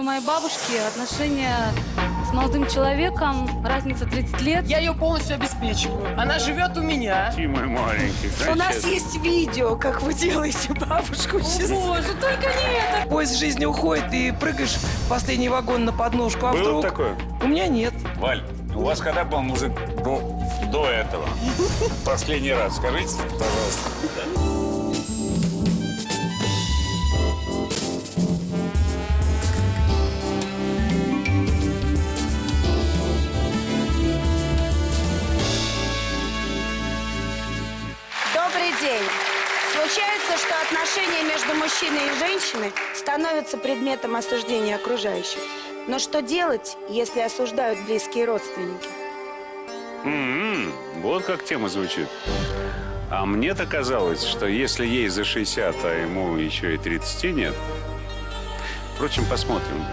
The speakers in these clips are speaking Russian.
у моей бабушки отношения с молодым человеком, разница 30 лет. Я ее полностью обеспечиваю. Она живет у меня. Ты мой маленький. У нас есть видео, как вы делаете бабушку счастливой. Боже, только не это! Поезд жизни уходит, и прыгаешь в последний вагон на подножку, а Было вдруг... такое? У меня нет. Валь, у вас когда был мужик до этого? Последний раз скажите, пожалуйста. Добрый день. Случается, что отношения между мужчиной и женщиной становятся предметом осуждения окружающих. Но что делать, если осуждают близкие родственники? Вот как тема звучит. А мне-то казалось, что если ей за 60, а ему еще и 30 нет. Впрочем, посмотрим.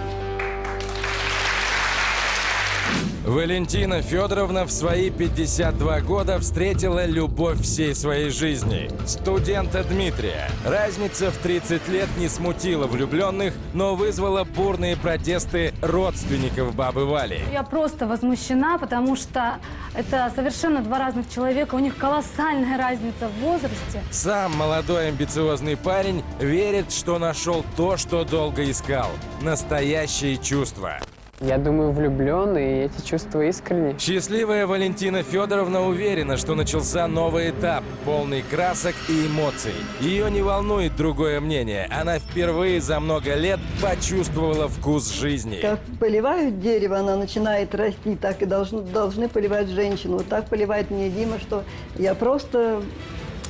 Валентина Федоровна в свои 52 года встретила любовь всей своей жизни – студента Дмитрия. Разница в 30 лет не смутила влюбленных, но вызвала бурные протесты родственников бабы Вали. Я просто возмущена, потому что это совершенно два разных человека, у них колоссальная разница в возрасте. Сам молодой амбициозный парень верит, что нашел то, что долго искал – настоящие чувства. Я думаю, влюблен, и эти чувства искренни. Счастливая Валентина Федоровна уверена, что начался новый этап, полный красок и эмоций. Ее не волнует другое мнение. Она впервые за много лет почувствовала вкус жизни. Как поливают дерево, оно начинает расти, так и должны поливать женщину. Вот так поливает меня Дима, что я просто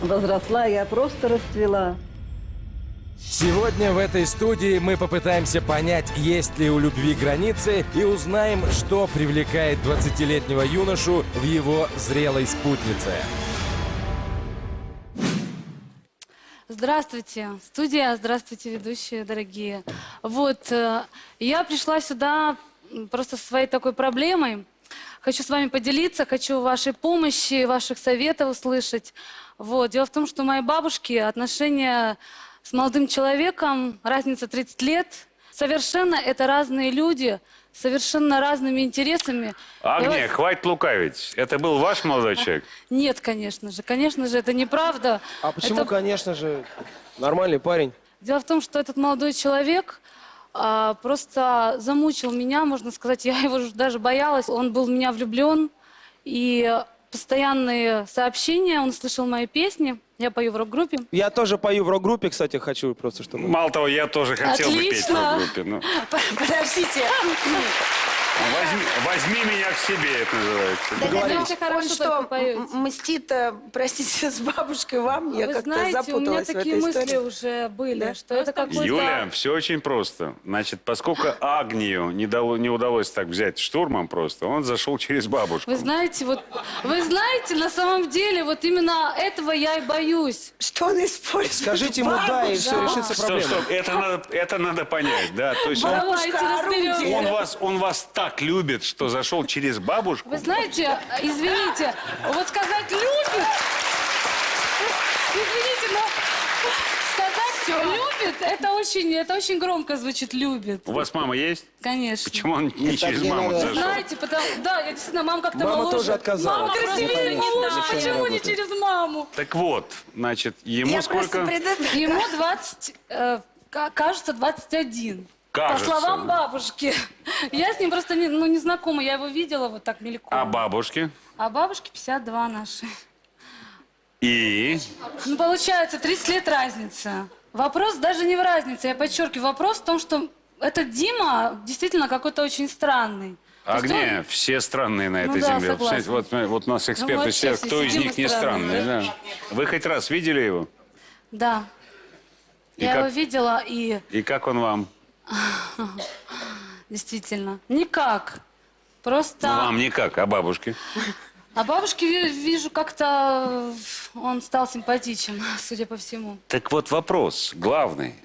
возросла, я просто расцвела. Сегодня в этой студии мы попытаемся понять, есть ли у любви границы, и узнаем, что привлекает 20-летнего юношу в его зрелой спутнице. Здравствуйте, студия, здравствуйте, ведущие дорогие. Вот, я пришла сюда просто со своей такой проблемой. Хочу с вами поделиться, хочу вашей помощи, ваших советов услышать. Вот, дело в том, что у моей бабушки отношения с молодым человеком, разница 30 лет. Совершенно это разные люди, совершенно разными интересами. Агния, хватит лукавить. Это был ваш молодой человек? Нет, конечно же, это неправда. А почему, Это- конечно же, нормальный парень? Дело в том, что этот молодой человек просто замучил меня, можно сказать, я его даже боялась. Он был в меня влюблен, и постоянные сообщения, он слышал мои песни, я пою в рок-группе. Я тоже пою в рок-группе, кстати, хочу просто, чтобы... Мало того, я тоже хотел бы петь в Отлично. рок-группе. Ну, Подождите. возьми меня к себе, это называется. Договорились. Он Хорошо что, только поете. мстит, простите, с бабушкой вам? Я Вы как-то знаете, у меня запуталась в такие этой мысли истории. уже были, Да? что это какой-то... Юля, все очень просто. Значит, поскольку Агнию не удалось так взять штурмом просто, он зашел через бабушку. Вы знаете, на самом деле, вот именно этого я и боюсь. Что он использует? Скажите ему «да», и все, решится Стоп, проблема. стоп, это надо понять, да. То есть Давайте разберемся. он вас так любит, что зашел через бабушку. Вы знаете, извините, вот сказать «любит», извините, но сказать «любит» это очень громко звучит «любит». У вас мама есть? Конечно. Почему он не через маму зашел? Знаете, да, я действительно, мама как-то Мама моложе. тоже отказала. Мама красивее моложе, почему не через маму? Так вот, значит, ему Я сколько? просто Ему 20, кажется, 21. Кажется. По словам бабушки. Я с ним просто не знакома, я его видела вот так мельком. А бабушки? А бабушке 52 наши. И? Ну, получается, 30 лет разница. Вопрос даже не в разнице, я подчеркиваю. Вопрос в том, что этот Дима действительно какой-то очень странный. То есть Агния, он- все странные на Ну этой да, земле. согласна. Смотрите, вот у нас эксперты вообще все, все кто из сидим них и не странный. странные, Да? Вы хоть раз видели его? Да. И Я как? его видела и И как он вам? действительно никак. Просто... Ну, вам никак, а бабушке? А бабушке вижу, как-то он стал симпатичен, судя по всему. Так вот вопрос главный.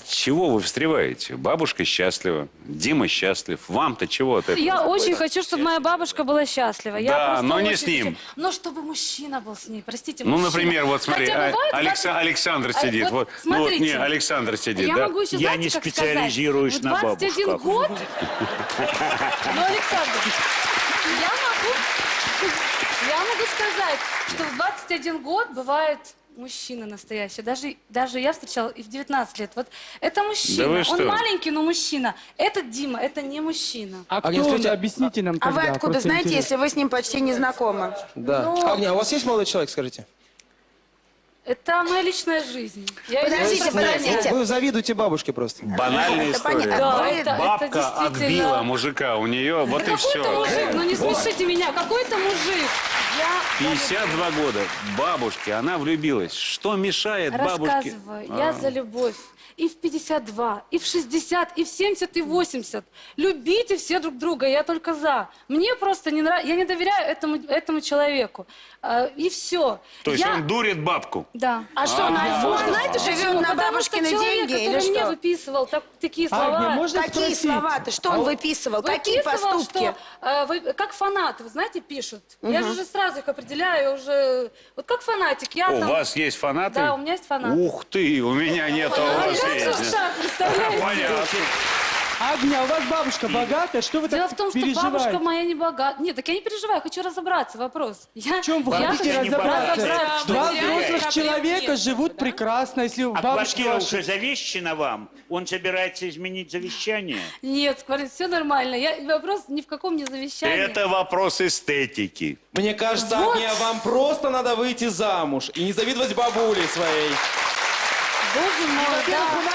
Чего вы встреваете? Бабушка счастлива, Дима счастлив. Вам-то чего от этого? Я очень хочу, чтобы моя бабушка была счастлива. Я Да, просто но не очень с ним. хочу. Но чтобы мужчина был с ней. Простите, Ну, мужчина. например, вот смотри, Хотя бывает, Александр а, сидит. вот Вот, ну, вот, смотрите. не, Александр сидит, Я да? могу еще, Я знаете, не как специализируюсь сказать? на В 21 бабушках. год... Ну, Александр, я могу сказать, что в 21 год бывает мужчина настоящий. Даже я встречала и в 19 лет. Вот это мужчина. Да вы Он что? маленький, но мужчина. Этот Дима, это не мужчина. А кто Агния, он? скажите, Объясните нам А вы тогда, откуда просто знаете, интересно. если вы с ним почти не знакомы? Да. Ну- Агния, а у вас есть молодой человек, скажите? Это моя личная жизнь. Я её Подождите, не распространяю. подождите. Вы завидуете бабушке просто. Банальная Это история. понятно. Да, Вы- это Бабка действительно... отбила мужика у нее, вот и Какой-то все. мужик, ну не смешите меня, какой-то мужик. Я 52 года. Бабушке, она влюбилась. Что мешает бабушке? рассказываю, я за любовь. И в 52, и в 60, и в 70, и в 80. Любите все друг друга, я только за. Мне просто не нравится, я не доверяю этому человеку. И все. То есть он дурит бабку? Да. А что, на iPhone Знаете живет почему? на Потому бабушкины что человек, деньги или который мне что? выписывал такие Агния, слова. можно Какие спросить? слова-то? Что он выписывал? Какие Выписывал, поступки? что, как фанаты, вы знаете, пишут. Я же уже сразу их определяю, уже... Вот как фанатик. Я У там... вас есть фанаты? Да, у меня есть фанаты. Ух ты, у меня нет, а у А вас как же есть. так, представляете? Понятно. Агния, у вас бабушка богатая, что вы Дело так в том, что переживаете? бабушка моя не богата. Нет, так я не переживаю, хочу разобраться, вопрос. В чем вы я хотите хочу разобраться? Два Проблем взрослых нет, человека живут прекрасно, если у А бабушки квартира ваши... уже завещена вам? Он собирается изменить завещание? Нет, все нормально. Вопрос ни в каком не завещании. Это вопрос эстетики. Мне кажется, Вот. Агния, вам просто надо выйти замуж и не завидовать бабуле своей. Боже мой, да.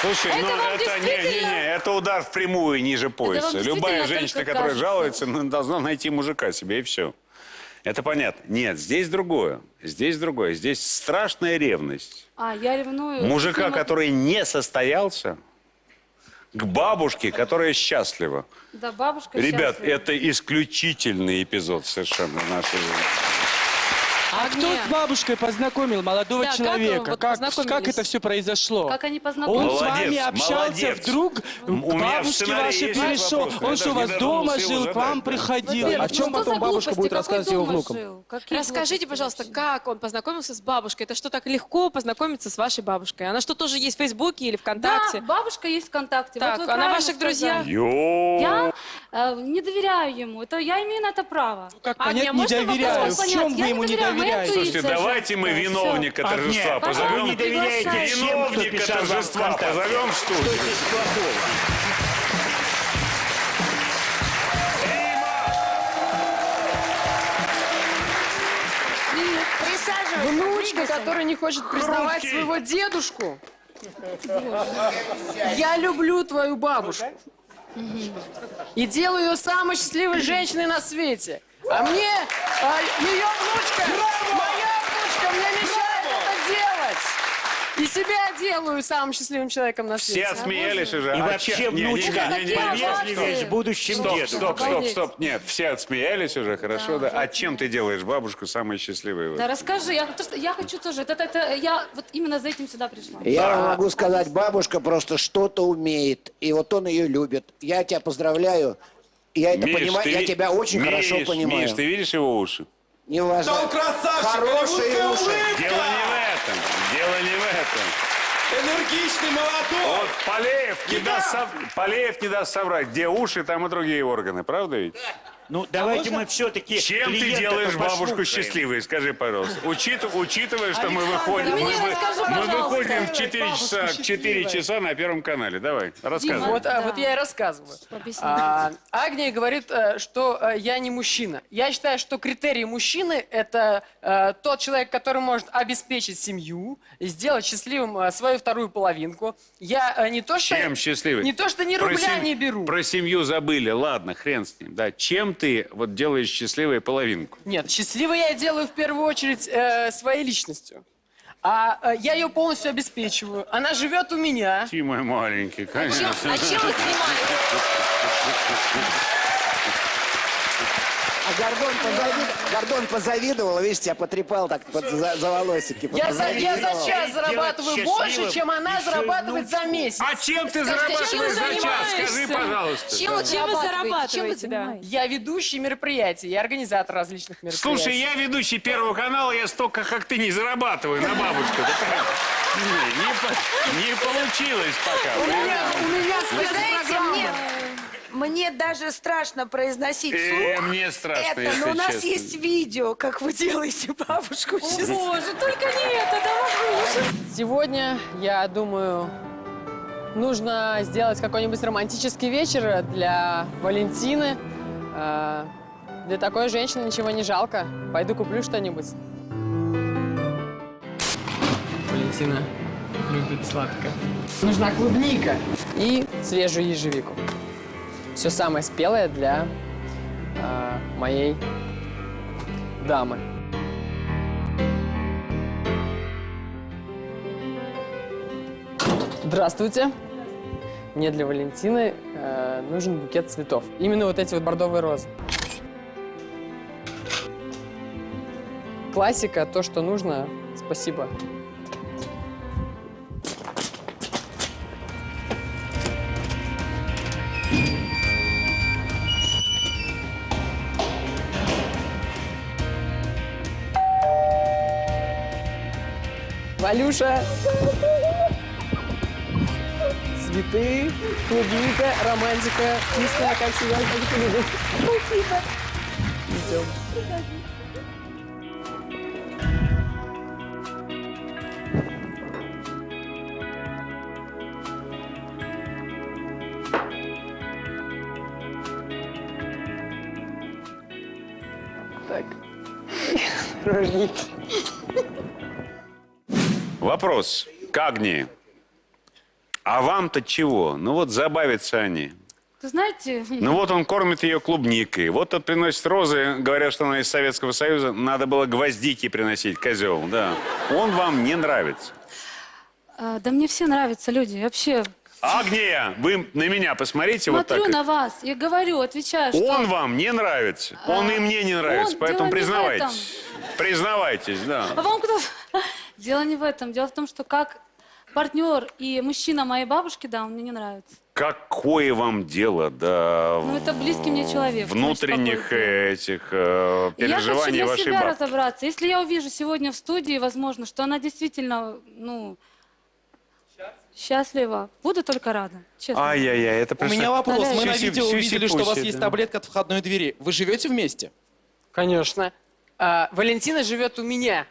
Слушай, Это ну вам это действительно- это удар впрямую ниже пояса. вам Любая действительно женщина, только которая кажется. жалуется, должна найти мужика себе, и все. Это понятно. Нет, здесь другое. Здесь другое. Здесь страшная ревность. Я ревную. Мужика, Дима, который не состоялся, к бабушке, которая счастлива. Да, бабушка Ребят, счастлива. это исключительный эпизод совершенно в нашей жизни. А кто с бабушкой познакомил молодого Да, как человека? вот Как познакомились? это все произошло? Как они Он познакомились? с вами Молодец, общался, молодец. вдруг У меня в бабушке сценарии вашей есть этот пришел. вопрос, но Он я что, у даже вас не дома додумался его жил, к вам задать, да. приходил? Во-первых, О чем ну что потом за бабушка глупости? будет Какой рассказывать его дома внукам? жил? Какие Расскажите, глупости пожалуйста, вообще? как он познакомился с бабушкой? Это что, так легко познакомиться с вашей бабушкой? Она что, тоже есть в Фейсбуке или Да, ВКонтакте? бабушка есть ВКонтакте. Так, вот вы она правильно ваших друзья? сказали. Йоу. Я не доверяю ему. Это я имею на это право. Как Агния, понять, не можно вопрос доверяю? В понять? чем Я вы не ему не доверяю, моя доверяете? интуиция. Слушайте, давайте мы женская. виновника Агния, торжества а вы позовем. не доверяете всем, кто Виновника писал вам торжества ВКонтакте? позовем в Что студию. здесь плохого? Присаживайся. Внучка, двигайся. которая не хочет признавать Хрупкий. своего дедушку. Я люблю твою бабушку. И делаю ее самой счастливой женщиной на свете. А мне ее внучка, моя внучка, мне мешает это делать. И себя делаю самым счастливым человеком на свете. Все отсмеялись уже. И А вообще че- не, внучка не, не, не, не, не, повежливее с будущим Стоп, дедом. стоп, стоп, стоп. Нет, все отсмеялись уже, хорошо, да? А чем ты делаешь бабушку самой счастливой? Да расскажи, я хочу тоже. Я вот именно за этим сюда пришла. Я вам могу сказать, бабушка просто что-то умеет, и вот он ее любит. Я тебя поздравляю, я это Миш, понимаю, ты я ви- тебя очень Миш, хорошо понимаю. Миш, ты видишь его уши? Не важно. Да он красавчик, Хорошие голливудская уши. улыбка! Дело не в этом, дело не в этом. Энергичный, молодой! Вот Полеев не даст соврать, где уши, там и другие органы, правда ведь? Ну, давайте мы все-таки Чем ты делаешь бабушку счастливой, скажи, пожалуйста. Учитывая, что мы выходим, ты мне расскажи, мы пожалуйста. выходим в 4 часа на Первом канале. Давай, рассказывай. Вот, Да. вот я и рассказываю. Объясни. Агния говорит, что я не мужчина. Я считаю, что критерий мужчины – это тот человек, который может обеспечить семью, и сделать счастливым свою вторую половинку. Я не то что... Чем счастливый? Не то, что ни Про рубля сем- не беру. Про семью забыли, ладно, хрен с ним. Да. Чем ты вот делаешь счастливой половинку? Нет, счастливой я делаю в первую очередь своей личностью. Я ее полностью обеспечиваю. Она живет у меня. Ты мой маленький, конечно. А чем вы снимаете? Гордон позавидовал, видишь, тебя потрепал так за волосики. Я за час Делать зарабатываю счастливым больше, чем она и свою зарабатывает за месяц. А чем ты зарабатываешь за час? Скажи, пожалуйста. Чем вы зарабатываете, да? Я ведущий мероприятий, я организатор различных мероприятий. Слушай, я ведущий Первого канала, я столько, как ты, не зарабатываю на бабушку. Не получилось пока. У меня Вы знаете, мне даже страшно произносить вслух Мне страшно, это, если но у нас честно. есть видео, как вы делаете бабушку счастливой. Боже, только не это, давай. Сегодня, я думаю, нужно сделать какой-нибудь романтический вечер для Валентины. Для такой женщины ничего не жалко. Пойду куплю что-нибудь. Валентина любит сладкое. Нужна клубника и свежую ежевику. Все самое спелое для моей дамы. Здравствуйте. Мне для Валентины нужен букет цветов. Именно вот эти вот бордовые розы. Классика, то, что нужно. Спасибо. Валюша! Цветы, клубника, романтика, вкусная, как всегда, как ты любишь. Спасибо. Идем. Так. Рожники. Вопрос к Агнии. А вам-то чего? Ну вот забавятся они. Вы знаете, Ну вот он кормит ее клубникой. Вот тот приносит розы, говорят, что она из Советского Союза. Надо было гвоздики приносить, козел, да. Он вам не нравится. да мне все нравятся люди. Вообще, Агния, вы на меня посмотрите вот так. смотрю на вас и говорю, отвечаю, что... Он вам не нравится. Он и мне не нравится. он- Поэтому дело не в признавайтесь. Признавайтесь, да. А вам кто... Дело не в этом. Дело в том, что как партнер и мужчина моей бабушки, да, он мне не нравится. Какое вам дело до Ну, это близкий мне человек. внутренних этих Я хочу переживаний для вашей себя бабки? разобраться. Если я увижу сегодня в студии, возможно, что она действительно, ну, счастлива, буду только рада. Честно. Ай-яй-яй, это У меня вопрос. Мы на Сюси- видео увидели, что у вас сюси-пуси, есть да. таблетка от входной двери. Вы живете вместе? Конечно. Валентина живет у меня.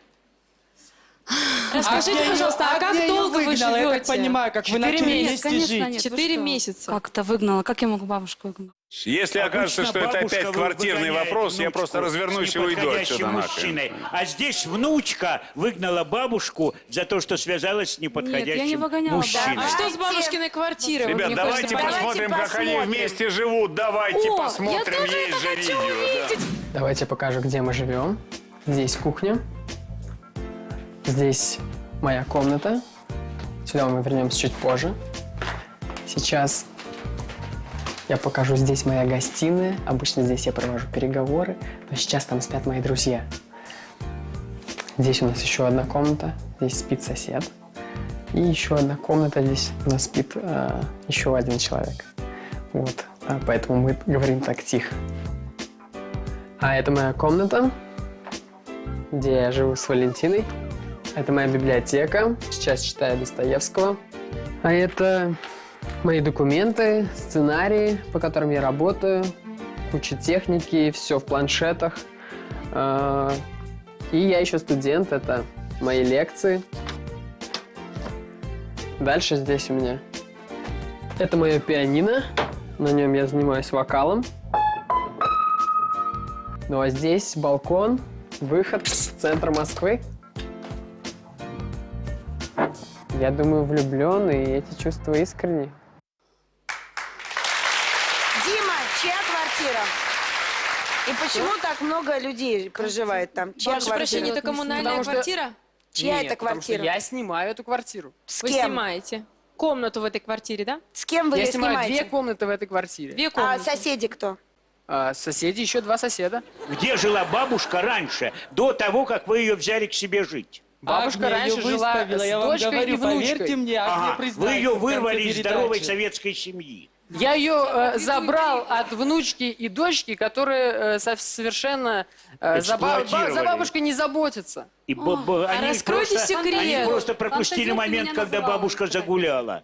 Расскажите, пожалуйста, а как долго вы живете? Я так понимаю, как вы 4 начали месяца. вместе Конечно, жить. нет. вы 4 что? месяца. Как это выгнала? Как я могу бабушку выгнать? Если окажется, что это бабушка опять квартирный выгоняет вопрос, я внучку просто развернусь с и уйду неподходящим отсюда мужчиной. нахрен. А здесь внучка выгнала бабушку за то, что связалась с неподходящим Нет, я не выгоняла мужчиной. А что с бабушкиной квартирой? Вот Ребят, мне давайте кажется, понятно. посмотрим, как они посмотрим. вместе живут. Давайте О, посмотрим, я тоже есть это же хочу видео. Да. Давайте я покажу, где мы живем. Здесь кухня. Здесь моя комната. Сюда мы вернемся чуть позже. Сейчас я покажу, здесь моя гостиная. Обычно здесь я провожу переговоры, но сейчас там спят мои друзья. Здесь у нас еще одна комната. Здесь спит сосед. И еще одна комната. Здесь у нас спит еще один человек. Вот. Поэтому мы говорим так тихо. А это моя комната, где я живу с Валентиной. Это моя библиотека. Сейчас читаю Достоевского. А это мои документы, сценарии, по которым я работаю. Куча техники, все в планшетах. И я еще студент. Это мои лекции. Дальше здесь у меня. Это мое пианино. На нем я занимаюсь вокалом. Ну а здесь балкон, выход в центр Москвы. Я думаю, влюблен, и эти чувства искренни. Дима, чья квартира? И почему так много людей проживает там? Чья Прошу прощения, квартира? это коммунальная Потому что- квартира? Чья Нет, это потому что квартира? я снимаю эту квартиру. С Вы кем? снимаете комнату в этой квартире, да? С кем вы Я ее снимаю снимаете? 2 комнаты в этой квартире. 2 А комнаты. соседи кто? Соседи, еще 2 соседа. Где жила бабушка раньше, до того, как вы ее взяли к себе жить? Бабушка Агния раньше ее жила выставила, с я вам дочкой говорю, и внучкой. поверьте мне, Агния Ага, вы признается ее в конце вырвали из здоровой передачи. советской семьи. Я ее забрал от внучки и дочки, которые совершенно за Эксплуатировали. бабушкой не заботятся. И они раскройте просто, секрет. Они просто пропустили Константин момент, меня когда называл, бабушка кстати. загуляла.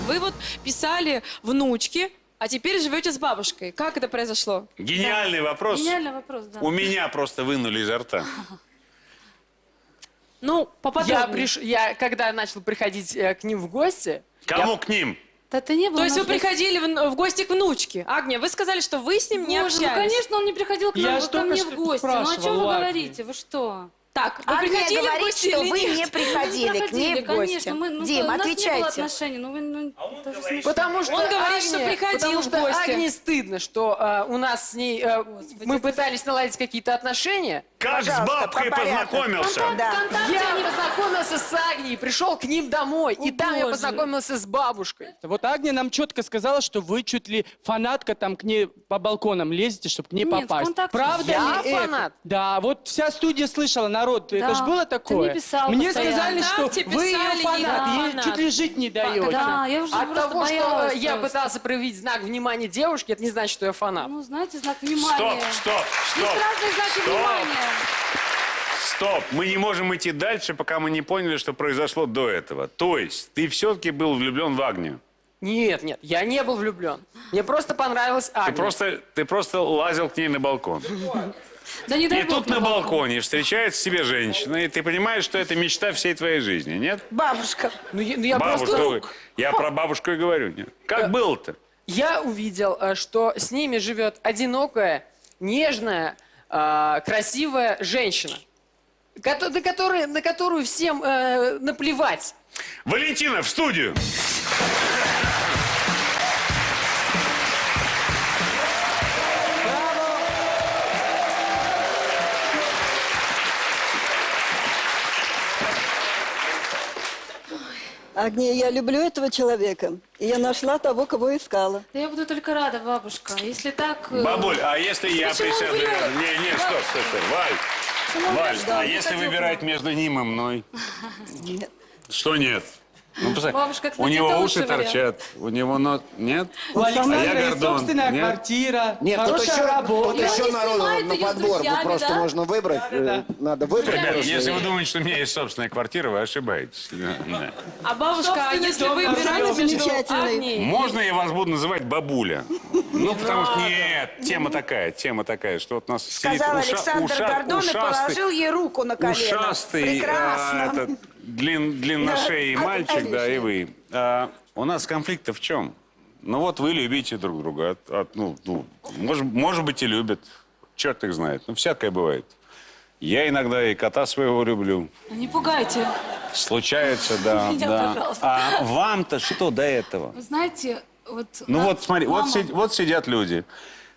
Вы вот писали внучки, а теперь живете с бабушкой. Как это произошло? Гениальный вопрос. Гениальный вопрос, да. У меня просто вынули изо рта. Ну, поподробнее. Я когда начал приходить к ним в гости, Кому к ним? Да ты не был. То есть у вы нас приходили в гости к внучке. Агния, вы сказали, что вы с ним не Боже, общались. ну, конечно, он не приходил к Я нам, ж ко только мне что в гости. Ну, о чем спрашивал у вы Агнии. говорите? Вы что? Так, вы Агния приходили в говорит, гости что или вы нет? не приходили к ней в гости. Конечно, мы, ну, Дим, у нас не было отвечайте. отношений, ну, вы, ну, это же смешно. потому что Он говорит, что Агния- приходил потому в что гости. Агнии стыдно, что у нас с ней мы пытались наладить какие-то отношения. Как с Пожалуйста, бабкой по порядку. познакомился? Да. Я познакомился с Агнией, пришел к ним домой, и там я Боже. познакомился с бабушкой. Вот Агния нам четко сказала, что вы чуть ли фанатка там к ней по балконам лезете, чтобы к ней Нет, попасть. ВКонтакте. Правда Я ли это? фанат. Да, вот вся студия слышала, народ, это Да, ж было ты такое. мне писал Мне постоянно. сказали, что ВКонтакте вы ее писали, фанат, я ей фанат. чуть ли жить не даете. Да, я уже От просто того, что боялась я просто. пытался проявить знак внимания девушки, это не значит, что я фанат. Ну, знаете, знак внимания. Стоп. Есть разные знаки внимания. Стоп, мы не можем идти дальше, пока мы не поняли, что произошло до этого. То есть, ты все-таки был влюблен в Агнию. Нет, я не был влюблен. Мне просто понравилась Агния. Ты просто лазил к ней на балкон. Да не дай И бог тут на балконе встречается себе женщина, и ты понимаешь, что это мечта всей твоей жизни, нет? Бабушка. Я Бабушка, просто... я про бабушку и говорю, нет? Как было-то? Я увидел, что с ними живет одинокая, нежная, красивая женщина, на которую всем наплевать. Валентина, в студию! Агния, я люблю этого человека. И я нашла того, кого искала. Да я буду только рада, бабушка. Если так... Бабуль, а если я Почему присяду вы- рядом? Не, стоп. Валь, а если выбирать между ним и мной? Нет. Что нет? Ну, посмотри, Бабушка, кстати, у него это уши лучший вариант. торчат, у него нос... Нет? У Александра А я есть гордон. собственная Нет? квартира, Нет, тут хорошая еще, работа. тут Его еще не народу снимают на ее с подбор. друзьями, Просто да? можно выбрать. Надо выбрать. Ребята, просто. Если вы думаете, что у меня есть собственная квартира, вы ошибаетесь. Да. А бабушка, а если вы выбираете между Замечательный. Агнией... Можно я вас буду называть бабуля? Ну, потому что нет, тема такая, что вот у нас Сказал Александр Гордон и положил ей руку на колено. ушастый, Прекрасно. длинношеий Да, мальчик, да, и конечно. вы. У нас конфликт-то в чем? Ну вот вы любите друг друга, может быть и любят, черт их знает, ну всякое бывает. Я иногда и кота своего люблю. Не пугайте. Случается, да, Меня, да. пожалуйста. А вам-то что до этого? Вы знаете, вот... Ну на- вот смотри, мама- вот сидят люди.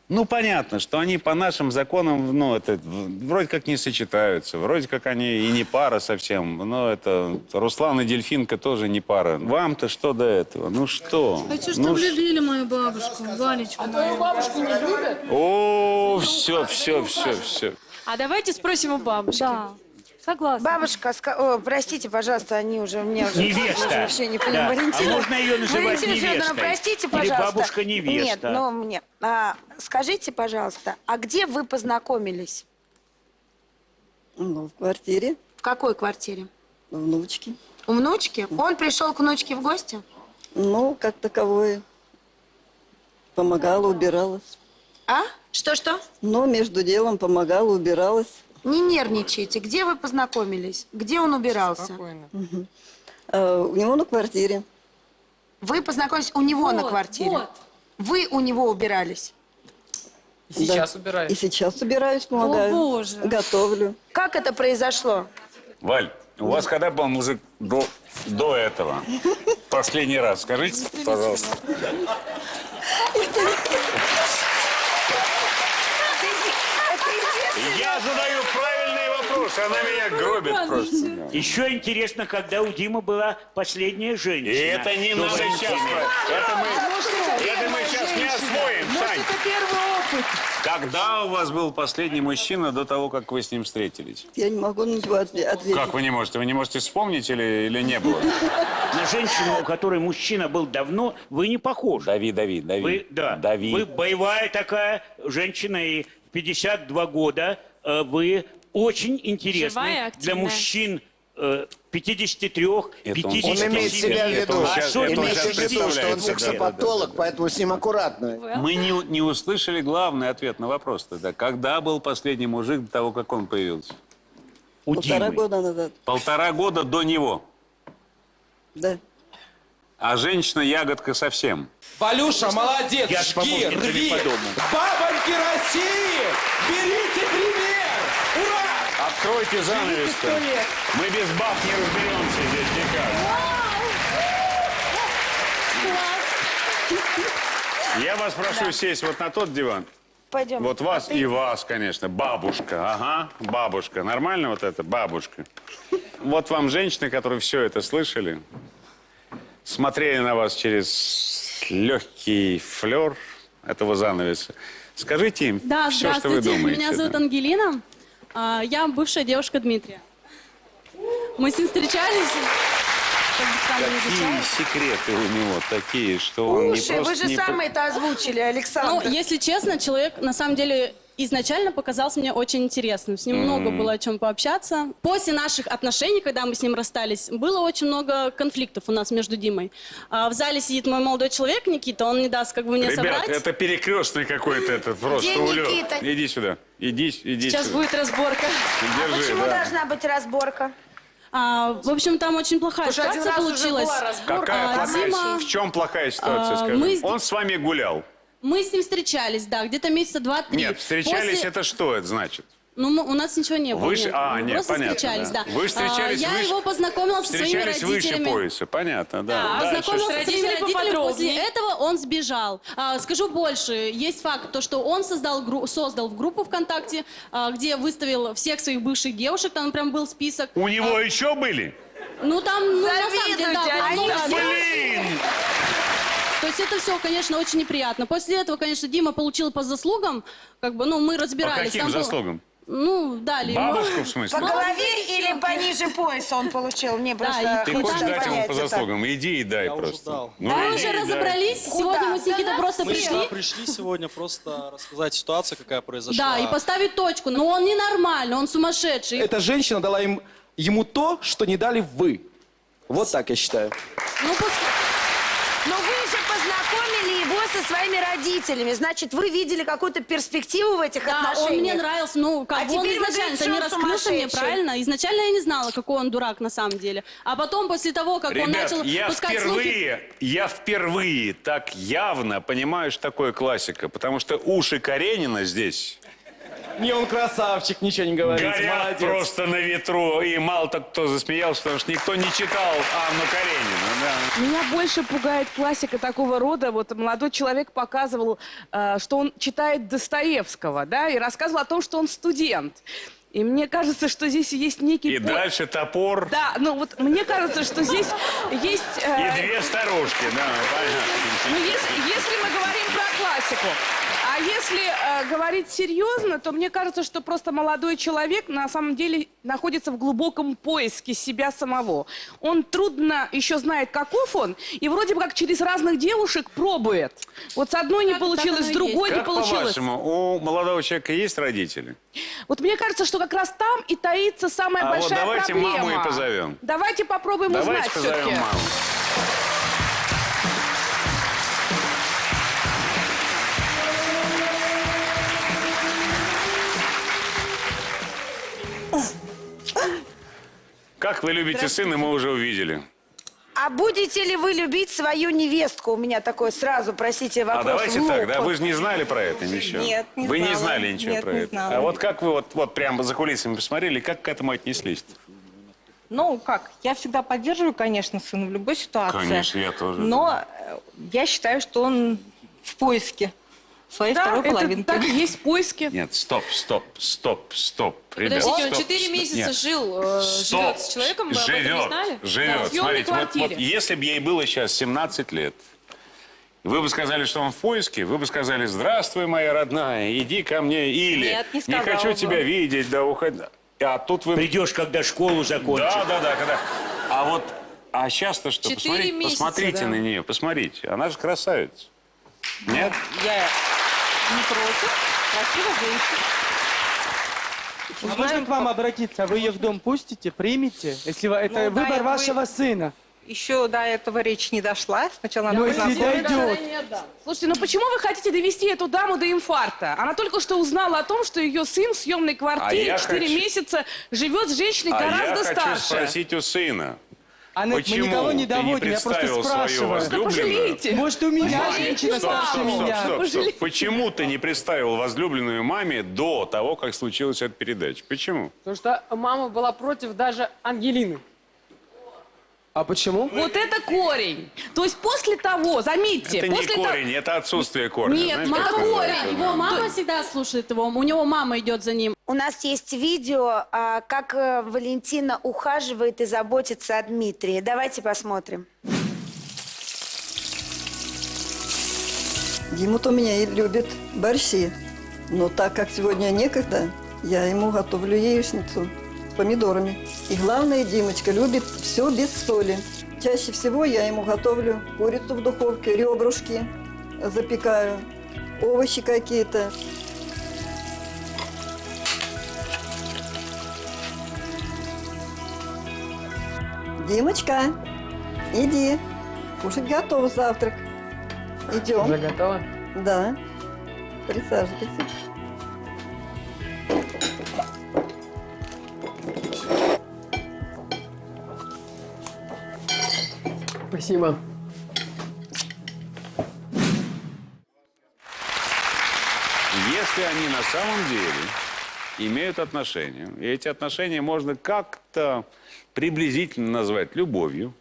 Ну понятно, что они по нашим законам, ну это вроде как не сочетаются, вроде как они и не пара совсем. Но это Руслан и Дельфинка тоже не пара. Вам-то что до этого? Ну что? Хочу, Ну чтобы любили мою бабушку, Валечку. Твою бабушку не любят? О, все. А давайте спросим у бабушки. Да, согласна. Бабушка, простите, пожалуйста, они уже мне уже Невеста. вообще не Да. понимаю. Валентина, А можно ее называть Валентина Федоровна, невестой? простите, Или пожалуйста. бабушка-невеста? Нет, но мне. Скажите, пожалуйста, а где вы познакомились? Ну, в квартире, В какой квартире? у внучки. У внучки? Он пришел к внучке в гости? Ну, как таковое. Помогала, убиралась. А? Что-что? Но между делом помогала, убиралась. Не нервничайте. Где вы познакомились? Где он убирался? Спокойно. У него на квартире. Вы познакомились у него на Вот, квартире? вот. Вы у него убирались? И сейчас Да. убираю. И сейчас убираюсь, помогаю. О, Боже. Готовлю. Как это произошло? Валь, у вас когда был мужик до этого? Последний раз, скажите, пожалуйста. Я задаю правильные вопросы. Слушай, она меня гробит просто. Еще интересно, когда у Димы была последняя женщина. И это не надо сейчас. Это мы сейчас не освоим, Сань. Это первый опыт. Когда у вас был последний мужчина до того, как вы с ним встретились? Я не могу на него ответить. Как вы не можете? Вы не можете вспомнить или не было? На женщину, у которой мужчина был давно, вы не похожи. Дави. Вы, да, Дави. вы боевая такая женщина, и в 52 года вы очень интересны Живая, для активная. мужчин 53, Это он 57. Он имеет себя в виду. он сейчас- Особенно это он Имеется сейчас в виду, что он представляет себя. сексопатолог, поэтому с ним аккуратно. Мы не услышали главный ответ на вопрос тогда. Когда был последний мужик до того, как он появился? у 1,5 Димы. года назад. 1,5 года до него. Да. А женщина-ягодка совсем. Валюша, молодец, Я с жги, помощниками рви. по дому. Бабоньки России, берите пример! Ура! Откройте занавес. Мы без баб не разберемся здесь никак. Я вас прошу сесть вот на тот диван. Пойдем. Вот вас и вас, конечно. Бабушка. Ага, бабушка. Нормально вот это? Бабушка. Вот вам женщины, которые все это слышали, смотрели на вас через легкий флер этого занавеса. Скажите им Да, все, что вы здравствуйте. думаете. Меня зовут да. Ангелина. Я бывшая девушка Дмитрия. Мы с ним встречались. Как бы странно не Какие звучало. секреты у него такие, что он не Слушай, просто... вы же не... сами это озвучили, Александр. Ну, если честно, человек на самом деле изначально показался мне очень интересным. С ним много было о чем пообщаться. После наших отношений, когда мы с ним расстались, было очень много конфликтов у нас между Димой. В зале сидит мой молодой человек Никита, он не даст как бы мне Ребят, соврать. это перекрестный какой-то этот просто Где улет. Никита? Иди сюда. Иди Сейчас сюда. будет разборка. Держи, Почему да. должна быть разборка? В общем, там очень плохая Слушай, один ситуация раз уже получилась. была разборка. Какая плохая Дима- В чем плохая ситуация, скажи? мы с- Он с вами гулял. Мы с ним встречались, да, где-то месяца 2-3. Нет, встречались, После- это что это значит? Ну, у нас ничего не было. Выше- нет. а, Мы нет, просто понятно, встречались, да. да. Вы встречались Я выше- его познакомила со своими Встречались выше родителями. пояса, понятно, да. Дальше Познакомился что? со своими Родители родителями, после поподробнее. этого он сбежал. Скажу больше, есть факт, то, что он создал в группу ВКонтакте, где выставил всех своих бывших девушек, там прям был список. У него еще были? Ну, там, ну, на самом деле, да, Завидуйте, было много. Блин! То есть это все, конечно, очень неприятно. После этого, конечно, Дима получил по заслугам, как бы, ну, мы По разбирались. каким Там было- заслугам? Ну, дали ему. Бабушку, в смысле? По голове или пониже пояса он получил? Мне просто Ты и хочешь там дать ему понять по это. заслугам? Иди и дай уже просто. дал. Ну, Мы иди уже и дай. разобрались. Сегодня мы с Никитой просто Мы пришли. сюда пришли сегодня просто рассказать ситуацию, какая произошла. Да, и поставить точку. Но он ненормальный, он сумасшедший. Эта женщина дала ему то, что не дали вы. Вот так я считаю. Ну, пускай- Но вы же познакомили его со своими родителями. Значит, вы видели какую-то перспективу в этих Да, отношениях. он мне нравился, ну, как А бы он теперь вы изначально говорите, не что он раскрылся мне, сумасшедший. правильно? Изначально я не знала, какой он дурак на самом деле. А потом, после того, как он Ребят, начал пускать слухи... я впервые так явно понимаю, что такое классика, потому что уши Каренина здесь Не, он красавчик, ничего не говорит. горят Молодец. просто на ветру, и мало кто засмеялся, потому что никто не читал Анну Каренину. Да. Меня больше пугает классика такого рода. Вот молодой человек показывал, что он читает Достоевского, да, и рассказывал о том, что он студент. И мне кажется, что здесь есть некий... И дальше топор, Да, ну вот мне кажется, что здесь есть... и две старушки. Да, понятно. Ну, если мы говорим про классику, а если говорить серьезно, то мне кажется, что просто молодой человек на самом деле находится в глубоком поиске себя самого. Он трудно еще знает, каков он, и вроде бы как через разных девушек пробует. Вот с одной не Так получилось, оно с и другой не Как получилось. по-вашему, у молодого человека есть родители? Вот мне кажется, что как раз там и таится самая А вот большая давайте проблема. маму и позовем. Давайте попробуем Давайте узнать позовем все-таки. маму. Как вы любите сына, мы уже увидели. А будете ли вы любить свою невестку? У меня такой сразу, простите, вопрос. А давайте в лоб. так, да? Вы же не знали про это ничего? Нет, не Вы не знала. знали ничего Нет, про не это? знала. А вот как вы вот прямо за кулисами посмотрели, как к этому отнеслись? Ну, как, я всегда поддерживаю, конечно, сына в любой ситуации. Конечно, я тоже. Но я считаю, что он в поиске своей Да, второй это половинки. так и есть поиски. Нет, стоп. Ребят, Подождите, он стоп. 4 месяца Нет. живет с человеком, вы об этом не знали? Живет. Да. В съемной Смотрите, вот квартире. если бы ей было сейчас 17 лет, вы бы сказали, что он в поиске, вы бы сказали: здравствуй, моя родная, иди ко мне, или Нет, не сказала хочу бы. тебя видеть, да уходи. А тут вы... Придешь, когда школу закончишь. Да, когда... А сейчас-то что? 4 месяца, Посмотрите да. на нее, посмотрите. Она же красавица. Нет? Я не против. Красивая женщина. А можно к вам обратиться? Вы ее в дом пустите, примете? Если это Ну, да, выбор вы- вашего сына. Еще до этого речь не дошла. Сначала Но надо если познакомиться. дойдет. Слушайте, ну почему вы хотите довести эту даму до инфаркта? Она только что узнала о том, что ее сын в съемной квартире я 4 хочу- месяца живет с женщиной А я гораздо хочу старше. спросить у сына. Аннет, мы Почему никого не ты не доводим, я просто представил свою спрашиваю. возлюбленную? Пожалейте. Может, у меня Маме, женщина старше меня. стоп. Почему ты не представил возлюбленную маме до того, как случилась эта передача? Почему? Потому что мама была против даже Ангелины. А почему? Вот это корень. То есть после того, заметьте, Это не после корень, это отсутствие корня. Нет, Знаешь, как мама это корень. называется? Его мама всегда слушает его, у него мама идет за ним. У нас есть видео, как Валентина ухаживает и заботится о Дмитрии. Давайте посмотрим. Дима-то меня и любит борщи. Но так как сегодня некогда, я ему готовлю яичницу с помидорами. И главное, Димочка любит все без соли. Чаще всего я ему готовлю курицу в духовке, ребрышки запекаю, овощи какие-то. Димочка, иди. Кушать готов завтрак. Идем. Уже готова? Да. Присаживайся. Спасибо. Если они на самом деле имеют отношения, и эти отношения можно как-то приблизительно назвать любовью,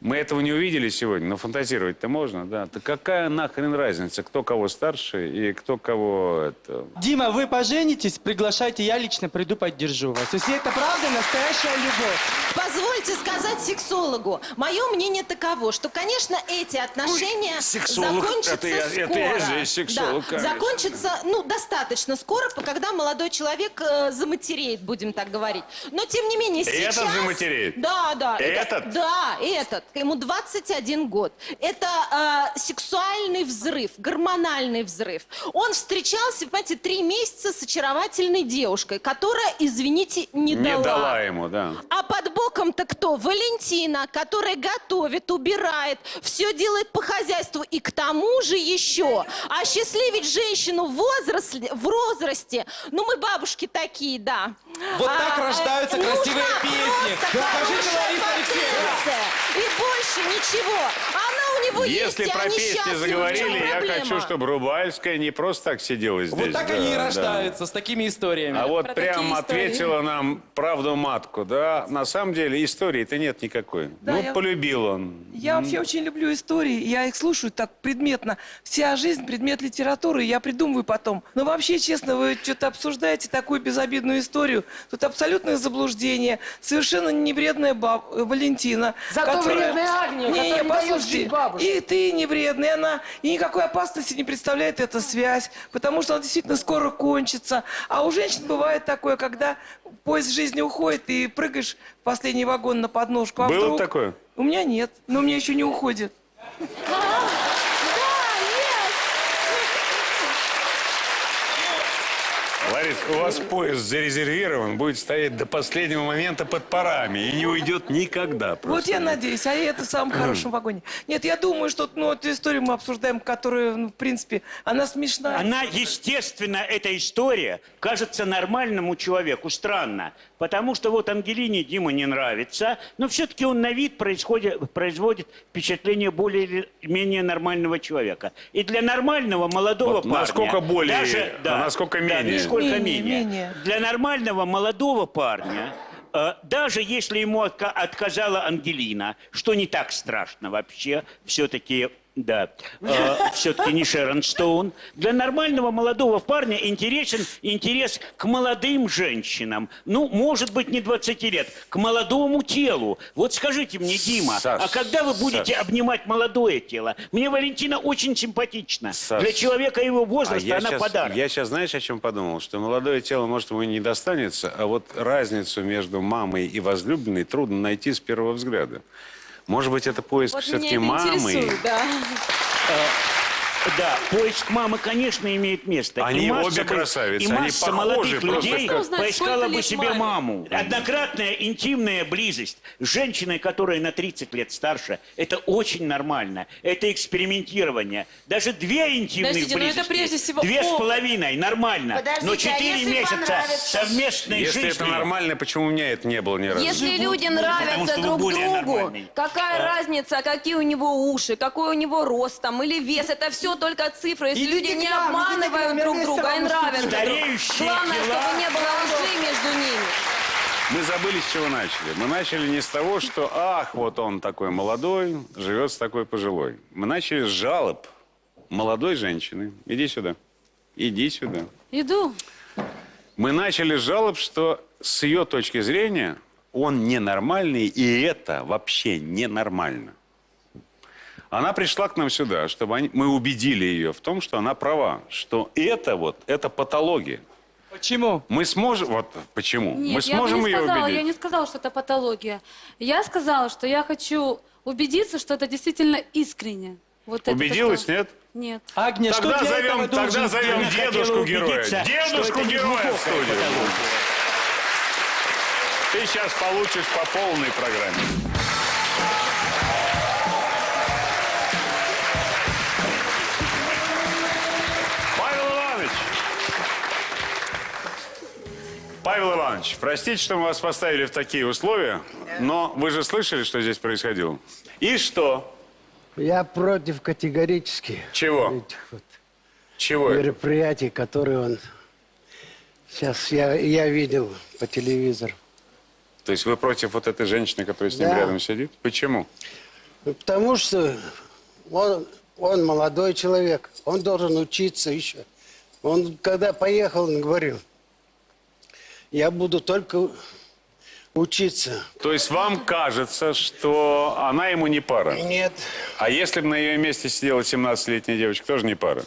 мы этого не увидели сегодня, но фантазировать-то можно, да. Так какая нахрен разница, кто кого старше и кто кого это... Дима, вы поженитесь, приглашайте, я лично приду, поддержу вас. Если это правда, настоящая любовь. Позвольте сказать сексологу. Мое мнение таково, что, конечно, эти отношения сексолог, закончатся это я скоро. же сексолог, Да, конечно. закончатся, достаточно скоро, когда молодой человек заматереет, будем так говорить. Но, тем не менее, сейчас... Этот заматереет? Да. Этот? Да, этот. Ему 21 год. Это сексуальный взрыв, гормональный взрыв. Он встречался, понимаете, 3 месяца с очаровательной девушкой, которая, извините, не Не дала ему, да. а под боком-то кто? Валентина, которая готовит, убирает, все делает по хозяйству. И к тому же еще осчастливить женщину в возрасте. Ну, мы бабушки такие, да. Вот так рождаются нужно красивые песни. просто Скажите, хорошая Лариса Алексеевна. потенция. И больше ничего. Она у него есть, Если и про они песни счастливы. В заговорили, чем я проблема? хочу, чтобы Рубальская не просто так сидела здесь. Вот так да, они и да. рождаются, с такими историями. А вот Про прям такие истории. ответила нам правду матку, да? На самом деле истории-то нет никакой. Да, ну, я- полюбил он. Я вообще очень люблю истории, я их слушаю так предметно. Вся жизнь — предмет литературы, я придумываю потом. Но вообще, честно, вы что-то обсуждаете такую безобидную историю. Тут абсолютное заблуждение, совершенно не вредная Валентина. Зато вредная Агния, которая не дает послушайте, жить бабушке. и ты не вредный, она. И никакой опасности не представляет эта связь, потому что она действительно скоро кончится. А у женщин бывает такое, когда поезд жизни уходит, и прыгаешь в последний вагон на подножку. А Было вдруг... такое? У меня нет, но у меня еще не уходит. Ларис, у вас поезд зарезервирован, будет стоять до последнего момента под парами и не уйдет никогда. Вот Просто. я надеюсь, а это в самом хорошем вагоне. Нет, я думаю, что эту историю мы обсуждаем, которая, в принципе, она смешная. Она, естественно, эта история кажется нормальному человеку. Странно. Потому что вот Ангелине Дима не нравится, но все-таки он на вид производит впечатление более-менее нормального человека. И для нормального молодого Вот парня... насколько более, да, а насколько да, менее? нисколько Менее, менее. менее. Для нормального молодого парня... Даже если ему отказала Ангелина, что не так страшно вообще, все-таки Да, все-таки не Шерон Стоун. Для нормального молодого парня интересен интерес к молодым женщинам. Ну, может быть, не 20 лет, к молодому телу. Вот скажите мне, Дима, Саш, а когда вы будете обнимать молодое тело? Мне Валентина очень симпатична. Саш, Для человека его возраста она подарок. Я сейчас, знаешь, о чем подумал? Что молодое тело, может, ему и не достанется, а вот разницу между мамой и возлюбленной трудно найти с первого взгляда. Может быть, это поиск Вот все-таки меня это мамы. интересует, да. Да, поиск мамы, конечно, имеет место. Они И масса обе красавицы, и они масса похожи молодых просто людей Кто знает, поискала сколько бы лет себе маме? маму. Однократная интимная близость с женщиной, которая на 30 лет старше, это очень нормально. Это экспериментирование. Даже 2 интимных Подождите, но это близости, прежде всего 2,5 нормально. Подождите, Но а 4 если месяца понравится? совместной Если жизни. это нормально, почему у меня это не было ни разу? Если люди Потому нравятся что вы друг более другу, нормальный. какая разница, какие у него уши, какой у него рост там или вес, это все только цифры. Если люди не обманывают друг друга и нравятся друг Стареющие другу. Главное, тела. чтобы не было лжи между ними. Мы забыли, с чего начали. Мы начали не с того, что, ах, вот он такой молодой, живет с такой пожилой. Мы начали с жалоб молодой женщины. Иди сюда. Иди сюда. Иду. Мы начали с жалоб, что с ее точки зрения он ненормальный, и это вообще ненормально. Она пришла к нам сюда, чтобы мы убедили ее в том, что она права, что это патология. Почему? Мы сможем, вот почему? Нет, Мы сможем ее я убедить. не сказала, что это патология. Я сказала, что я хочу убедиться, что это действительно искренне. Вот это Убедилась, что- нет? Нет. Агния, что Тогда для зовем, этого тогда должен зовем сделать? дедушку героя. убедиться, Дедушку что это не героя в глубокая студию. патология. Ты сейчас получишь по полной программе. Павел Иванович! Павел Иванович, простите, что мы вас поставили в такие условия, но вы же слышали, что здесь происходило? И что? Я против категорически Чего? этих вот Чего это? мероприятий, которые он... Сейчас я видел по телевизору. То есть вы против вот этой женщины, которая с ним Да. рядом сидит? Почему? Потому что он молодой человек, он должен учиться еще. Он, когда поехал, он говорил, я буду только учиться. То есть вам кажется, что она ему не пара? Нет. А если бы на ее месте сидела 17-летняя девочка, тоже не пара?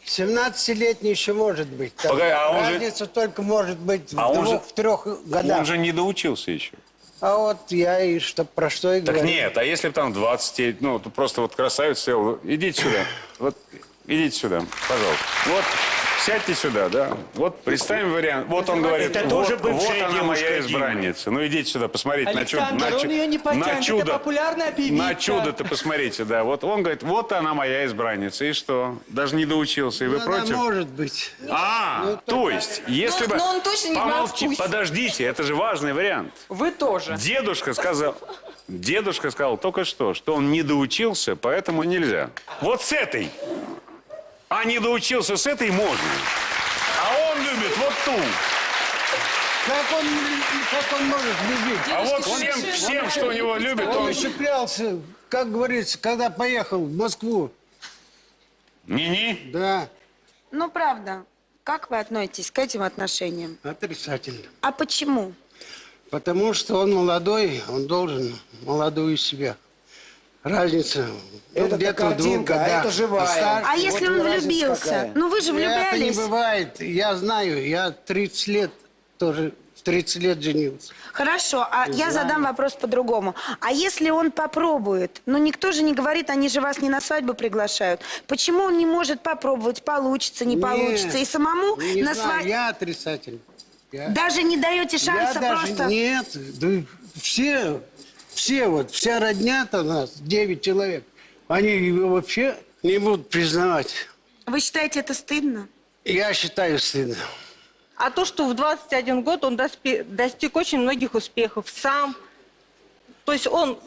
17-летний еще может быть. Там Погоди, а он же- разница только может быть А он же- в 3 годах. Он же не доучился еще. А вот я и про что и Так говорю. нет, а если бы там 20, ну, просто вот красавец сел, идите сюда, вот, идите сюда, пожалуйста. Вот, сядьте сюда, да. Вот представим вариант. Вот он говорит, Это вот, тоже бывшая вот она моя девушка Димы. избранница. Ну, идите сюда, посмотрите Александр, он ее не потянет, это популярная певица. На чудо-то посмотрите, да. Вот он говорит, вот она моя избранница. И что? Даже не доучился, и вы Ну, против? она может быть. То есть, если бы... но он точно не в моем Помолчи, вкусе. подождите, это же важный вариант. Вы тоже. Дедушка сказал только что он не доучился, поэтому нельзя. Вот с этой. А не доучился с этой можно. А он любит вот ту. Как он может любить? А вот всем, что у него любит, Он он... еще клялся, как говорится, когда поехал в Москву. Не-не. Да, Ну, правда, как вы относитесь к этим отношениям? отрицательно. А почему? Потому что он молодой, он должен молодую себя. Разница. Это где-то в 2 картинка, а годах. это живая. А если Вот он разница влюбился? какая. Ну, вы же Это не влюблялись. бывает. Я знаю, я 30 лет тоже, в 30 лет женился. Хорошо, а я задам вопрос по-другому. А если он попробует? Ну, никто же не говорит, они же вас не на свадьбу приглашают. Почему он не может попробовать, получится, не получится? И самому Не на знаю, свадьбу... я отрицательный. Даже не даете шанса Я даже просто... нет, да вся родня-то у нас, 9 человек, они его вообще не будут признавать. Вы считаете это стыдно? Я считаю стыдно. А то, что в 21 год он достиг очень многих успехов сам. То есть он...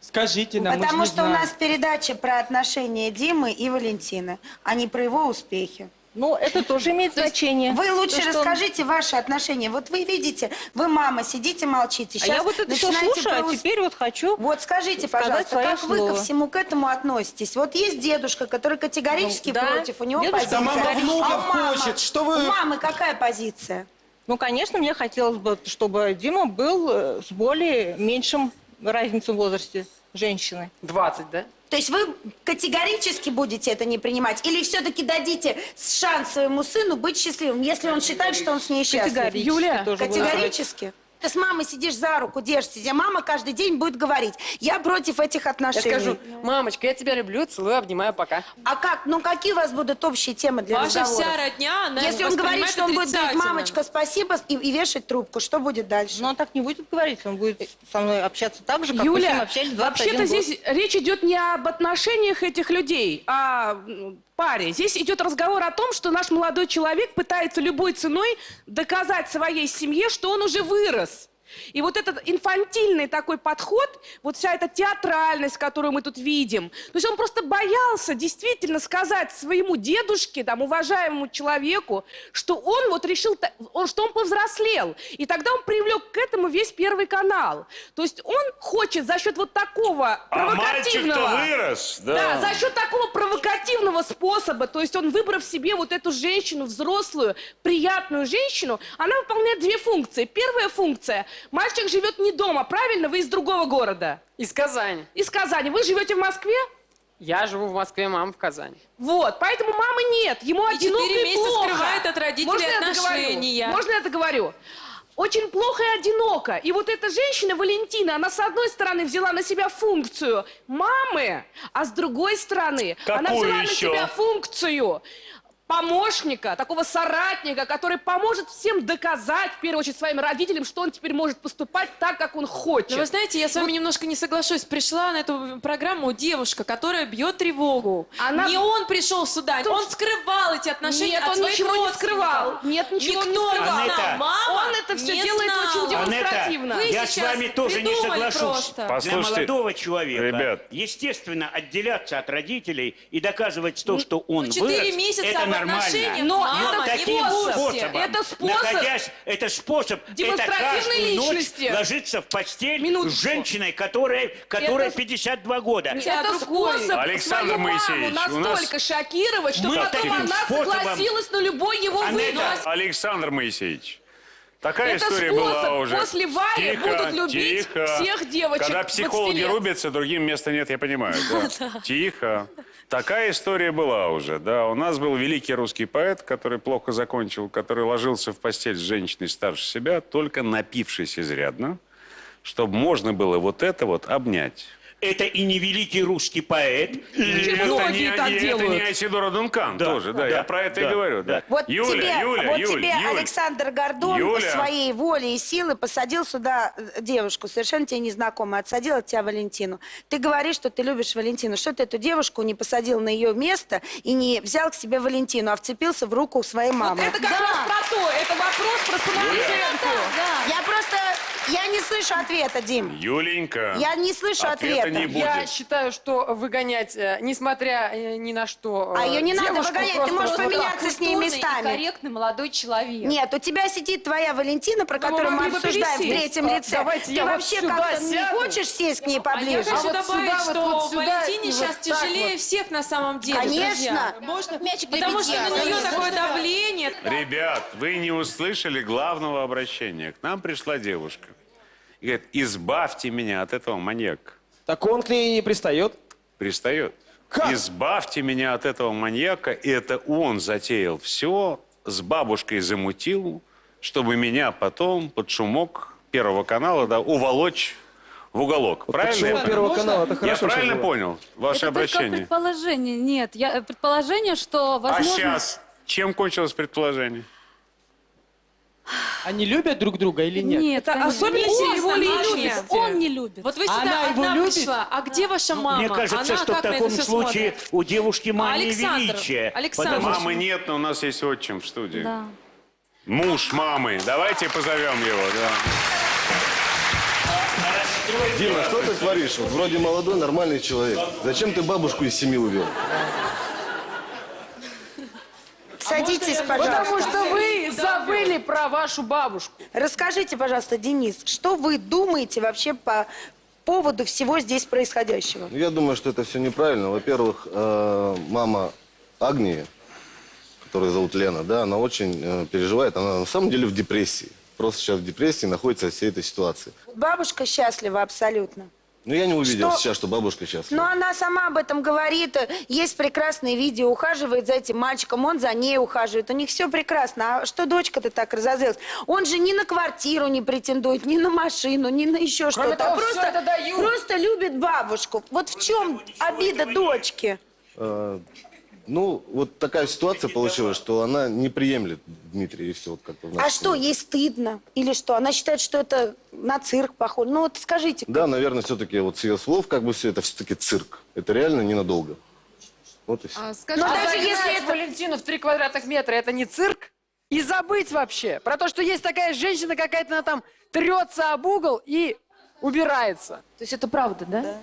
Скажите нам, мы Потому же не что у знаем. нас передача про отношения Димы и Валентины, а не про его успехи. Ну, это тоже имеет значение. Вы лучше То, что- расскажите ваши отношения. Вот вы видите, вы мама, сидите, молчите. А я вот это все слушаю, а теперь вот хочу Вот скажите, сказать пожалуйста, свое как вы ко слово. всему к этому относитесь? Вот есть дедушка, который категорически Ну, да. против, у него Дедушка позиция. мама много А у мамы- хочет, что вы- У мамы какая позиция? Ну, конечно, мне хотелось бы, чтобы Дима был с более меньшим разницей в возрасте женщины. 20, да? То есть вы категорически будете это не принимать? Или все-таки дадите шанс своему сыну быть счастливым, если он считает, что он с ней счастлив? Категорически Юля, тоже буду Категорически? Ты с мамой сидишь за руку, держишься, а мама каждый день будет говорить: я против этих Я отношений. скажу, мамочка, я тебя люблю, целую, обнимаю, пока. А как? Ну какие у вас будут общие темы для Ваша разговора? вся родня, она Если он говорит, воспринимает что он будет говорить: отрицательно. мамочка, спасибо, и вешать трубку, что будет дальше? Но он так не будет говорить, он будет со мной общаться так же, как мы с ним Юля, общались 21 вообще-то год. здесь речь идет не об отношениях этих людей, а паре. Здесь идет разговор о том, что наш молодой человек пытается любой ценой доказать своей семье, что он уже вырос. И вот этот инфантильный такой подход, вот вся эта театральность, которую мы тут видим, то есть он просто боялся действительно сказать своему дедушке, там, уважаемому человеку, что он вот решил, что он повзрослел. И тогда он привлек к этому весь Первый канал. То есть он хочет за счет вот такого провокативного... мальчик-то вырос, да. Да, за счет такого провокативного способа, то есть он, выбрав себе вот эту женщину, взрослую, приятную женщину, она выполняет две функции. Первая функция – мальчик живет не дома, правильно? Вы из другого города. Из Казани. Из Казани. Вы живете в Москве? Я живу в Москве, мама в Казани. Вот, поэтому мамы нет. Ему И одиноко 4 и месяца плохо. скрывает от родителей Можно я отношения. договорю? Можно я договорю? Очень плохо и одиноко. И вот эта женщина, Валентина, она с одной стороны взяла на себя функцию мамы, а с другой стороны она Какую взяла еще? на себя функцию помощника, такого соратника, который поможет всем доказать, в первую очередь, своим родителям, что он теперь может поступать так, как он хочет. Но вы знаете, я с вами немножко не соглашусь. Пришла на эту программу девушка, которая бьет тревогу. Она- Не он пришел сюда, он скрывал эти отношения Нет, от он своих ничего не родственников. скрывал. Нет, ничего он не Никто скрывал. не знал. Анетта, Мама Он это все не делает знала. очень демонстративно. Вы я с сейчас вами тоже не придумали соглашусь. просто. Для Послушайте, молодого человека, ребят. естественно, отделяться от родителей и доказывать то, что он 4 вырос, месяца это об нормально. отношениях, Но мама, это не Таким в курсе. способом, Это способ это способ, это демонстративной каждую ночь личности. ложиться в постель Минуточку. с женщиной, которая Это- 52 года. Это способ Александр свою маму Моисеевич, у нас- настолько шокировать, что Мы потом таким она способом- согласилась на любой его Анетта, вынос. Александр Моисеевич, такая Это история способ. была уже. После Вали будут любить всех девочек Когда 20 психологи лет. рубятся, другим места нет, я понимаю. Да. Тихо. Такая история была уже, да. У нас был великий русский поэт, который плохо закончил, который ложился в постель с женщиной старше себя, только напившись изрядно, чтобы можно было вот это вот обнять. Это и не великий русский поэт. И это многие не, так это делают. не Айсидора Дункан Да, тоже, да, да, я про это да, и говорю. да. Да. Вот Юля, тебе, Юля, вот Юль, тебе Юль. Александр Гордон Юля. своей волей и силы посадил сюда девушку, совершенно тебе незнакомую, отсадил от тебя Валентину. Ты говоришь, что ты любишь Валентину. Что ты эту девушку не посадил на ее место и не взял к себе Валентину, а вцепился в руку своей мамы? Это как раз про то. Это вопрос про самооценку. Я просто, я не слышу ответа, Дим. Юленька, Я не слышу ответа ответа. не будет. Я считаю, что выгонять, несмотря ни на что, А ее не надо девушку выгонять, ты просто можешь вот так. поменяться с ней местами. корректный молодой человек. Нет, у тебя сидит твоя Валентина, про Ну, которую мы могли бы обсуждаем в пересесть. третьем лице. Давайте Ты я вот вообще сюда как-то не сяду. хочешь сесть к ней А я поближе? хочу вот добавить, сюда, что вот сюда Валентине и сейчас вот так тяжелее вот. всех на самом деле, Конечно. друзья. Потому что на нее такое давление. Ребят, вы не услышали главного обращения. К нам пришла девушка. И говорит, избавьте меня от этого маньяка. Так он к ней не пристает? Пристает. Как? Избавьте меня от этого маньяка. И это он затеял все, с бабушкой замутил, чтобы меня потом под шумок Первого канала, да, уволочь в уголок. Правильно? Почему я Первого понял? канала? Это Я хорошо. правильно что было. понял ваше Это только обращение? предположение. Нет, предположение, что А возможно... сейчас чем кончилось предположение? Они любят друг друга или нет? Нет, Это конечно. особенности Он его не личности. любит. Он не любит. Вот вы Она сюда его одна любит? пришла, а где ваша мама? Мне кажется, Она что в как на это таком всё случае смотрит? у девушки мания Александр, величия. Александр. Потому что- Мамы нет, но у нас есть отчим в студии. Да. Муж мамы. Давайте позовем его. Да. Дима, что ты творишь? Вот вроде молодой, нормальный человек. Зачем ты бабушку из семьи увел? Садитесь, пожалуйста. Потому что вы забыли про вашу бабушку. Расскажите, пожалуйста, Денис, что вы думаете вообще по поводу всего здесь происходящего? Я думаю, что это все неправильно. Во-первых, мама Агнии, которую зовут Лена, да, она очень переживает. Она на самом деле в депрессии. Просто сейчас в депрессии находится всей этой ситуации. Бабушка счастлива абсолютно. Но я не увидел Что? сейчас, что бабушка счастлива. Но она сама об этом говорит. Есть прекрасные видео, ухаживает за этим мальчиком, он за ней ухаживает. У них все прекрасно. А что дочка-то так разозлилась? Он же ни на квартиру не претендует, ни на машину, ни на еще что-то. того, А всё это дают. просто любит бабушку. Вот в чем обида дочки? Ну, вот такая ситуация получилась, что она не приемлет Дмитрия, и все. Вот как-то в нашей А что, семье. ей стыдно? Или что? Она считает, что это на цирк похоже. Ну вот скажите. Да, наверное, все-таки вот с ее слов, как бы все это все-таки цирк. Это реально ненадолго. Вот и все. Скажите, Но а даже загнать если это- Валентину в 3 квадратных метра, это не цирк? И забыть вообще про то, что есть такая женщина какая-то, она там трется об угол и убирается. То есть это правда, да?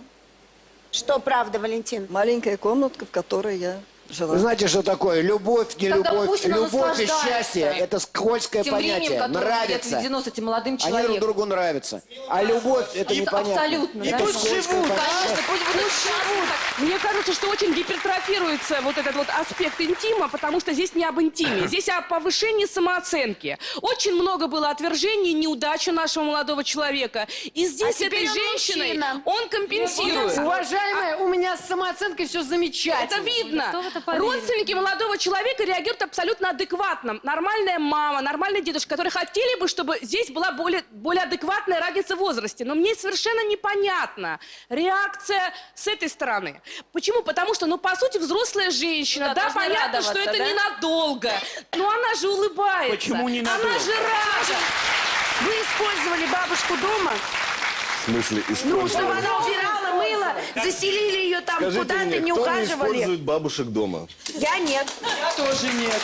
Что правда, Валентин? Маленькая комнатка, в которой я жила. Вы знаете, что такое? Любовь, не Тогда любовь, пусть она любовь и наслаждается счастье. Это скользкое Тем временем, понятие. которое Нравится. отведено с этим молодым Они друг человеком. другу нравятся. А любовь это непонятно. Абсолютно, да? Это Пусть скользкое живут, понятие. конечно, пусть будут счастливы. Мне кажется, что очень гипертрофируется вот этот вот аспект интима, потому что здесь не об интиме, здесь о повышении самооценки. Очень много было отвержений, неудач у нашего молодого человека. И здесь А теперь этой он женщиной мужчина. он компенсирует. Уважаемая, у меня с самооценкой все замечательно. Это видно. Кто в это поверит? Родственники молодого человека реагируют абсолютно адекватно. Нормальная мама, нормальный дедушка, которые хотели бы, чтобы здесь была более адекватная разница в возрасте. Но мне совершенно непонятна реакция с этой стороны. Почему? Потому что, ну, по сути, взрослая женщина. Ну да, да, должна понятно, что радоваться, это да? ненадолго. Но она же улыбается. Почему ненадолго? Она же рада. Вы использовали бабушку дома? В смысле, Ну, чтобы использовали? она убирала, мыла, заселили ее там Скажите куда-то, мне, не кто не ухаживали? использует бабушек дома? Я нет. Я тоже нет.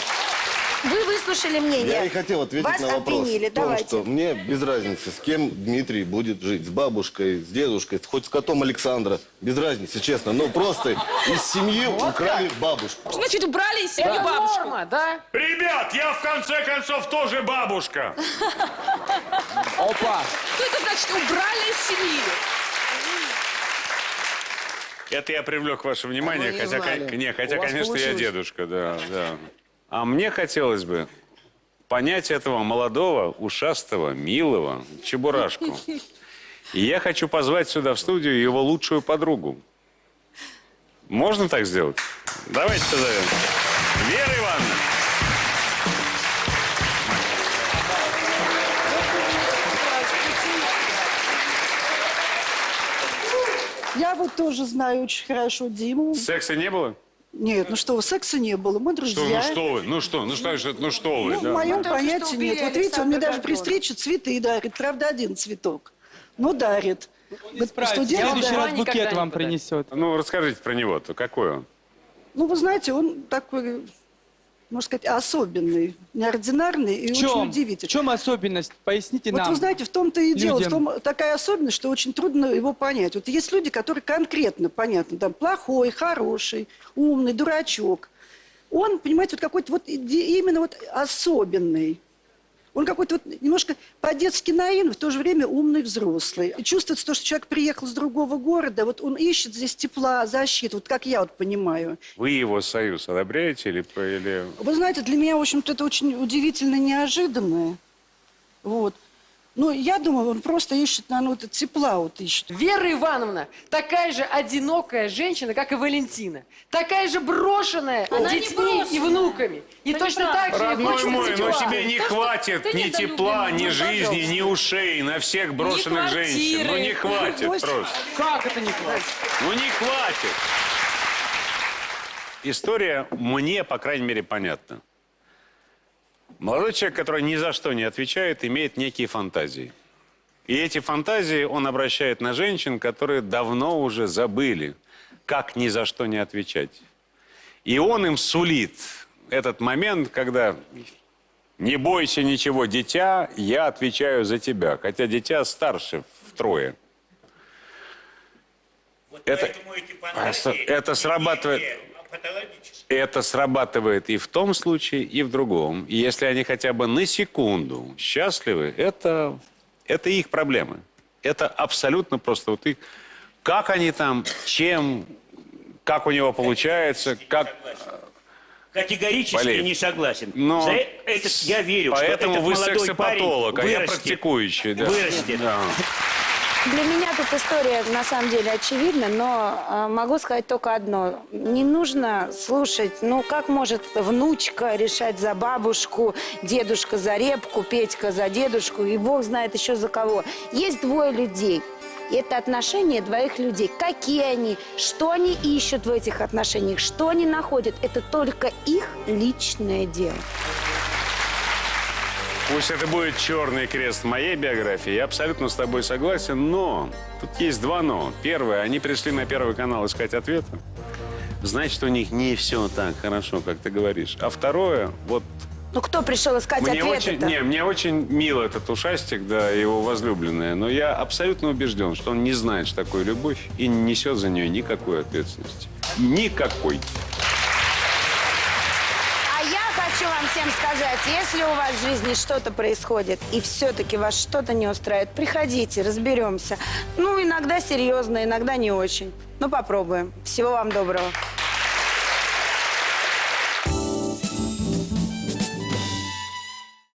Вы выслушали мнение. Я и хотел ответить Вас на вопрос. обвинили, В том, давайте. что мне без разницы, с кем Дмитрий будет жить. С бабушкой, с дедушкой, хоть с котом Александра. Без разницы, честно. Но просто из семьи украли бабушку. Значит, убрали из семьи Это бабушку. норма, да? Ребят, я в конце концов тоже бабушка. Опа. Что это значит? Убрали из семьи. Это я привлек ваше внимание, А мы не хотя, знали. хотя У вас конечно, я получилось. дедушка, да, да. А мне хотелось бы понять этого молодого, ушастого, милого чебурашку. И я хочу позвать сюда в студию его лучшую подругу. Можно так сделать? Давайте позовем. Вера Ивановна. Я вот тоже знаю очень хорошо Диму. Секса не было? Нет, ну что, секса не было, мы друзья. Что, ну что вы? Ну что вы? Ну, да. в моем только что понятии убили нет. Вот видите, он мне даже при Александра встрече цветы дарит. Правда, один цветок. Но дарит. Вот В студент следующий дарит. раз никогда букет не вам подарит. принесет. Ну, расскажите про него-то. Какой он? Ну, вы знаете, он такой, можно сказать, особенный, неординарный и В очень чем? В удивительный. чем особенность? Поясните Вот нам. вы знаете, в том-то и дело, в людям. том такая особенность, что очень трудно его понять. Вот есть люди, которые конкретно понятны, там, плохой, хороший, умный, дурачок. Он, понимаете, вот какой-то вот именно вот особенный. Он какой-то вот немножко по-детски наивный, в то же время умный взрослый. И чувствуется то, что человек приехал с другого города, вот он ищет здесь тепла, защиты, вот как я вот понимаю. Вы его союз одобряете или... Вы знаете, для меня, в общем-то, это очень удивительно неожиданное. Вот. Ну, я думаю, он просто ищет, наверное, вот тепла вот ищет. Вера Ивановна такая же одинокая женщина, как и Валентина. Такая же брошенная Она не детьми брошенная. и внуками. И Это точно неправда. так же ей Родной хочется мой, но тепла. тебе не хватит ты ни недолюбленный, тепла, ни ну, жизни, пожалуйста. ни ушей на всех брошенных женщин. Ну не хватит просто. Как это не хватит? Ну не хватит. История мне, по крайней мере, понятна. Молодой человек, который ни за что не отвечает, имеет некие фантазии. И эти фантазии он обращает на женщин, которые давно уже забыли, как ни за что не отвечать. И он им сулит этот момент, когда «не бойся ничего, дитя, я отвечаю за тебя». Хотя дитя старше втрое. Это срабатывает... Это срабатывает и в том случае, и в другом. И если они хотя бы на секунду счастливы, это их проблемы. Это абсолютно просто вот их... Как они там, чем, как у него получается, как... Категорически Валерий, не согласен. но За это я верю, что поэтому этот вы молодой сексопатолог, парень а я вырастет. практикующий. Да. Вырастет. Да. Для меня тут история на самом деле очевидна, но могу сказать только одно. Не нужно слушать, ну как может внучка решать за бабушку, дедушка за репку, Петька за дедушку, и Бог знает еще за кого. Есть двое людей. И это отношения двоих людей. Какие они, что они ищут в этих отношениях, что они находят, это только их личное дело. Пусть это будет черный крест в моей биографии, я абсолютно с тобой согласен, но тут есть два но. Первое, они пришли на Первый канал искать ответы. Значит, у них не все так хорошо, как ты говоришь. А второе, вот... Ну кто пришел искать ответы-то? Мне очень мил этот ушастик, да, его возлюбленная, но я абсолютно убежден, что он не знает, что такое любовь и не несет за нее никакой ответственности. Никакой. А я хочу вам всем сказать, если у вас в жизни что-то происходит, и все-таки вас что-то не устраивает, приходите, разберемся. Ну, иногда серьезно, иногда не очень. Ну, попробуем. Всего вам доброго.